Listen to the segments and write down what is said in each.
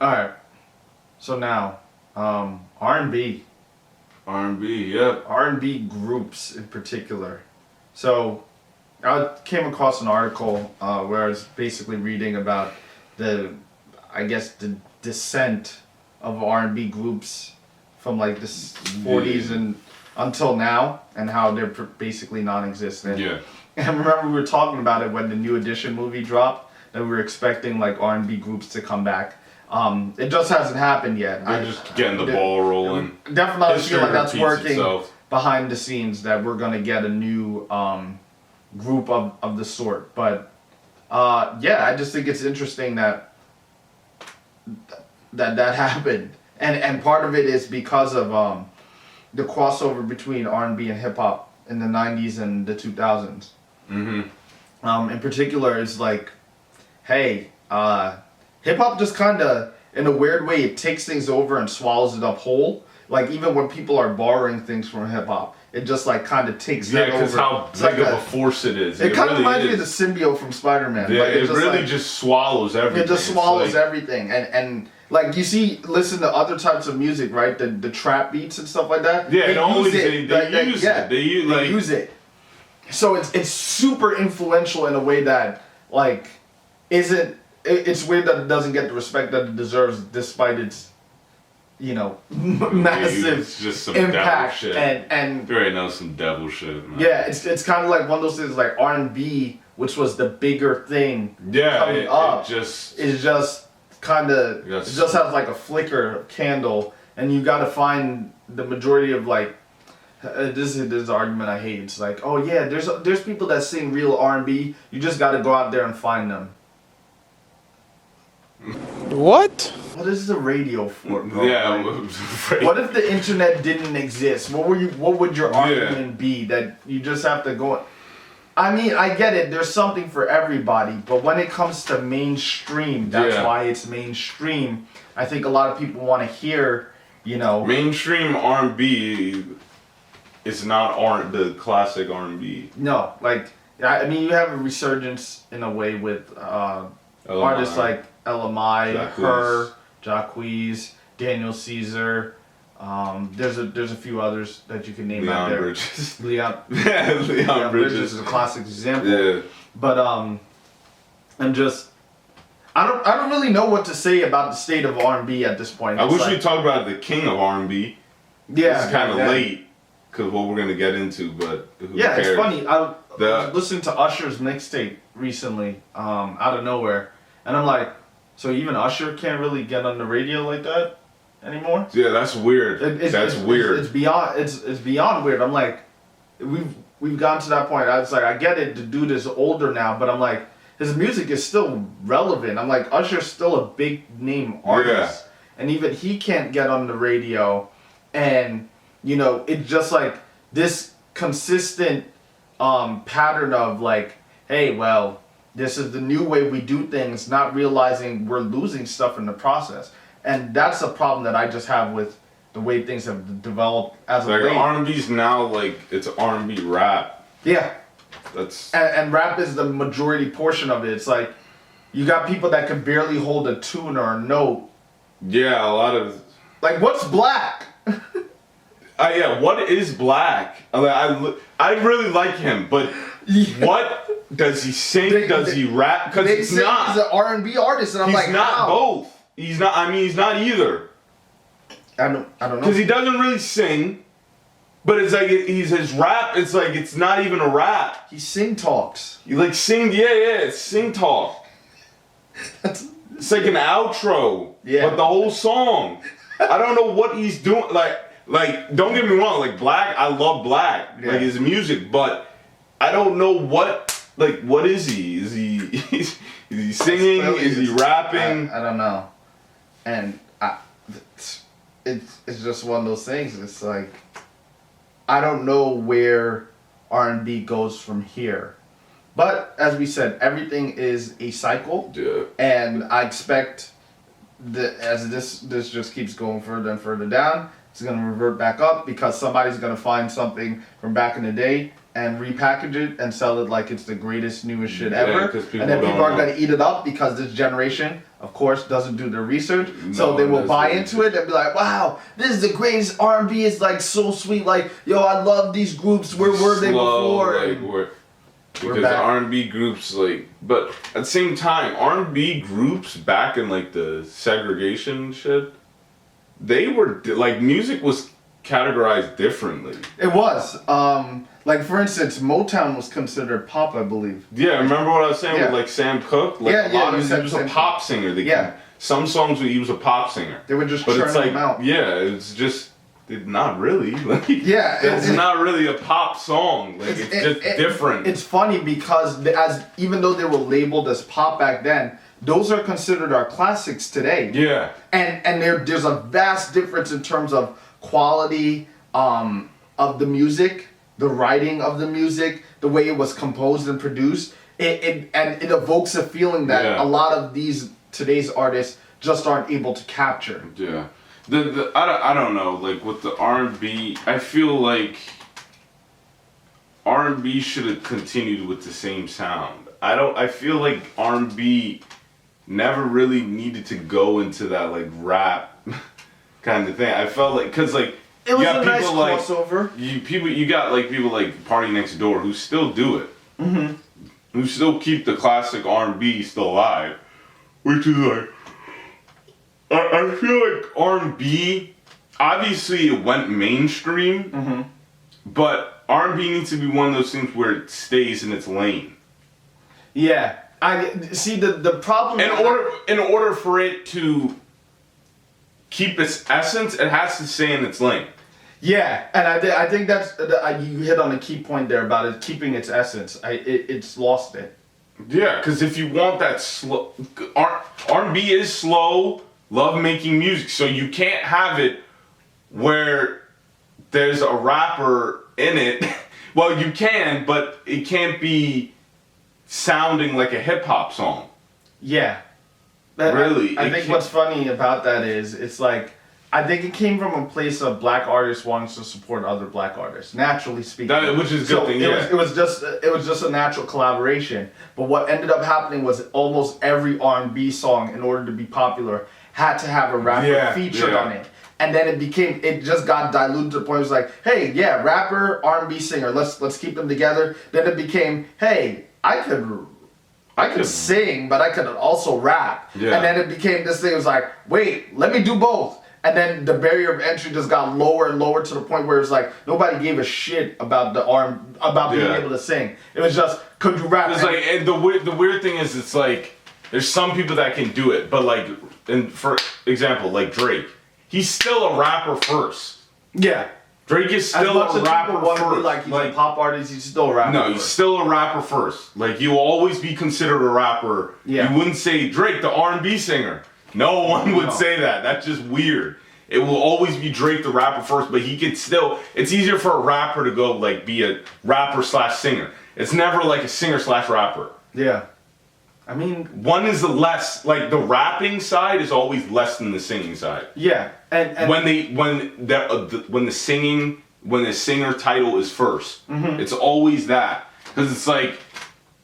All right. So now, R&B. R&B, yep. R&B groups in particular. So I came across an article where I was basically reading about the descent of R&B groups from like the 40s and until now, and how they're basically non-existent. Yeah. And I remember we were talking about it when the New Edition movie dropped, that we were expecting like R&B groups to come back. It just hasn't happened yet. They're just getting the ball rolling. Definitely feel like that's working itself. behind the scenes, that we're going to get a new group of the sort. But yeah, I just think it's interesting that happened. And part of it is because of the crossover between R&B and hip hop in the 90s and the 2000s. Mm-hmm. In particular, it's like, hey, hip hop just kind of, in a weird way, it takes things over and swallows it up whole. Like, even when people are borrowing things from hip hop, it just like kind of takes that over. Yeah, because how big of a force it is. It kind of reminds me of the symbiote from Spider-Man. Yeah, like, it really just swallows everything. It just swallows everything. And like, you listen to other types of music, right? The trap beats and stuff like that. Yeah, they use it. So it's super influential in a way that, like, isn't... It's weird that it doesn't get the respect that it deserves, despite its, massive it's just some impact. Devil shit. And you already know some devil shit, man. Yeah, it's kind of like one of those things, like R&B, which was the bigger thing coming up. It just kind of, it just has like a flicker of candle, and you got to find the majority of like. This is the argument I hate. It's like, oh yeah, there's people that sing real R&B. You just got to go out there and find them. What? What is the radio for, bro? Yeah. Like, what if the internet didn't exist? What would your argument be? That you just have to go... I mean, I get it. There's something for everybody. But when it comes to mainstream, that's why it's mainstream. I think a lot of people want to hear, Mainstream R&B is not the classic R&B. No. Like, I mean, you have a resurgence in a way with artists like LMI, Her, Jacquees, Daniel Caesar. There's a few others that you can name out there. Bridges. Leon Bridges is a classic example. Yeah. But I'm just, I don't really know what to say about the state of R&B at this point. I wish we talked about the king of R&B. Yeah, it's kind of late because what we're gonna get into, but who cares? It's funny. I was listening to Usher's mixtape recently, out of nowhere, and I'm like, so even Usher can't really get on the radio like that anymore? Yeah, that's weird. That's weird. It's beyond weird. I'm like, we've gotten to that point. I was like, I get it, the dude is older now, but I'm like, his music is still relevant. I'm like, Usher's still a big name artist, and even he can't get on the radio, and it's just like this consistent pattern of like, hey, well, this is the new way we do things, not realizing we're losing stuff in the process. And that's a problem that I just have with the way things have developed as of late. Like, R&B's now, like, it's R&B rap. Yeah. That's... And rap is the majority portion of it. It's like, you got people that can barely hold a tune or a note. Yeah, a lot of... Like, what's Black? Yeah, what is Black? I really like him, but what... Does he sing? Does he rap? Because he's not. He's an R&B artist, and I'm like, he's not how? both. He's not. I mean, he's not either. I don't know. Because he doesn't really sing, but it's like his rap. It's like it's not even a rap. He sing talks. He like sing. Yeah, it's sing talk. It's like an outro. Yeah. But the whole song, I don't know what he's doing. Like don't get me wrong. Like Black, I love Black. Yeah. Like his music, but I don't know what. Like, what is he? Is he singing? Is he rapping? I don't know. And it's just one of those things. It's like, I don't know where R&B goes from here. But as we said, everything is a cycle. Yeah. And I expect that as this just keeps going further and further down, it's going to revert back up because somebody's going to find something from back in the day and repackage it and sell it like it's the greatest, newest shit ever. And then people are going to eat it up because this generation of course, doesn't do their research. So No, they will that's buy the into it and be like, wow, this is the greatest R&B. It's like so sweet. Like, yo, I love these groups. Where were they before? Like, because back. R&B groups, like, but at the same time, R&B groups back in like the segregation shit, they were like, music was categorized differently. It was. Like, for instance, Motown was considered pop, I believe. Yeah, remember what I was saying Yeah. with like Sam Cooke? Like, Yeah, a lot of you said he was a Sam pop singer. Some songs he was a pop singer. They were just But churning it's like, them out. yeah, it's just not really. Like, Yeah, it's not really a pop song. Like, it's just different. It's funny because even though they were labeled as pop back then, those are considered our classics today. Yeah. And there's a vast difference in terms of quality of the music, the writing of the music, the way it was composed and produced. It evokes a feeling that a lot of today's artists just aren't able to capture. Yeah. I don't know, like with the R&B, I feel like R&B should have continued with the same sound. I feel like R&B never really needed to go into that like rap kind of thing. I felt like, cause like It was you got a nice people like crossover. you got like people like Party Next Door who still do it. Mm-hmm. Who still keep the classic R&B still alive, which is like, I feel like R&B, obviously it went mainstream, but R&B needs to be one of those things where it stays in its lane. Yeah, I see the problem. In order for it to keep its essence, it has to stay in its lane. Yeah, and I think that's you hit on a key point there about it keeping its essence. It's lost it. Yeah, because if you want that slow, R&B is slow, love-making music, so you can't have it where there's a rapper in it. Well, you can, but it can't be sounding like a hip-hop song. Yeah. Really? I think what's funny about that is, it's like, I think it came from a place of black artists wanting to support other black artists, naturally speaking. Which is a good thing, yeah. It was just a natural collaboration. But what ended up happening was almost every R&B song, in order to be popular, had to have a rapper featured on it. And then it just got diluted to the point where it was like, hey, yeah, rapper, R&B singer, let's keep them together. Then it became, hey, I could sing, but I could also rap. Yeah. And then it became this thing. It was like, wait, let me do both. And then the barrier of entry just got lower and lower to the point where it's like nobody gave a shit about being able to sing. It was just, could you rap? It's like, and the weird thing is, it's like there's some people that can do it, but like, and for example, like Drake, he's still a rapper first. Yeah. Drake is still a rapper first. Like he's a pop artist, he's still a rapper. No, he's still a rapper first. Like, you'll always be considered a rapper. Yeah. You wouldn't say Drake, the R&B singer. No one would say that. That's just weird. It will always be Drake, the rapper first, but he could still. It's easier for a rapper to go like be a rapper / singer. It's never like a singer / rapper. Yeah. I mean, one is less, like the rapping side is always less than the singing side. Yeah, and when the singer title is first, it's always that, because it's like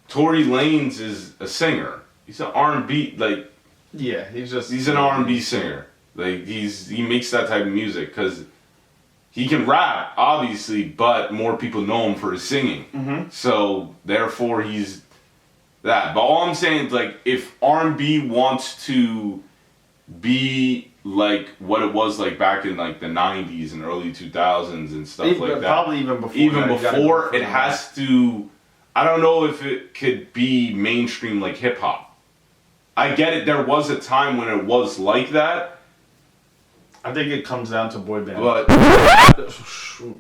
Tory Lanez is a singer. He's an R&B like. Yeah, he's an R&B singer. Like he makes that type of music because he can rap obviously, but more people know him for his singing. So therefore he's that. But all I'm saying is, like, if R&B wants to be like what it was like back in like the 90s and early 2000s and stuff like that. Probably even before. It has to. I don't know if it could be mainstream like hip hop. I get it. There was a time when it was like that. I think it comes down to boy band. But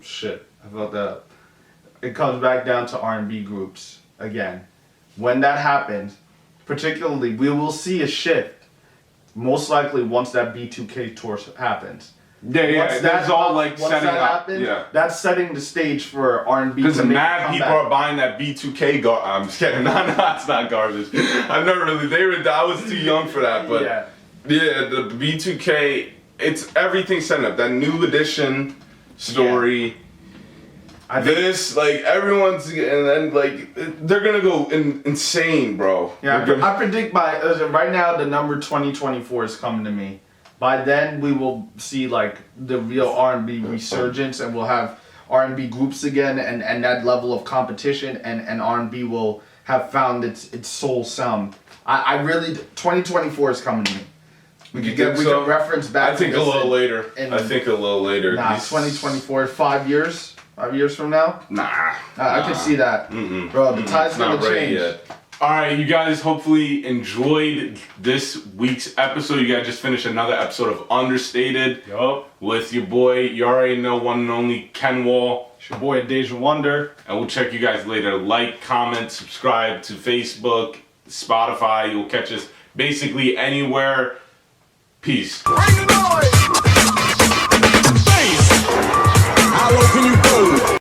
shit, I felt that. It comes back down to R&B groups again. When that happens, particularly, we will see a shift. Most likely, once that B2K tour happens. Yeah, that's all like setting up. Happens, yeah, that's setting the stage for R&B. Because mad people are buying that B2K. I'm just kidding. No, it's not garbage. I've never really. I was too young for that. But yeah, the B2K. It's everything set up. That new edition story. Like everyone's, and then like they're gonna go insane, bro. Yeah, I predict right now the number 2024 is coming to me. By then we will see like the real R&B resurgence, and we'll have R&B groups again, and that level of competition, and R&B will have found its soul sound. I really 2024 is coming to me. We can reference back. I think a little later. Nah, 2024, 5 years. 5 years from now? I can see that. Bro, the tide's gonna change. Yet. Alright, you guys hopefully enjoyed this week's episode. You guys just finished another episode of Understated. Yup. With your boy, you already know, one and only Ken Wall. It's your boy Deja Wonder. And we'll check you guys later. Like, comment, subscribe to Facebook, Spotify. You'll catch us basically anywhere. Peace. Bring the noise! Bass! How low can you go?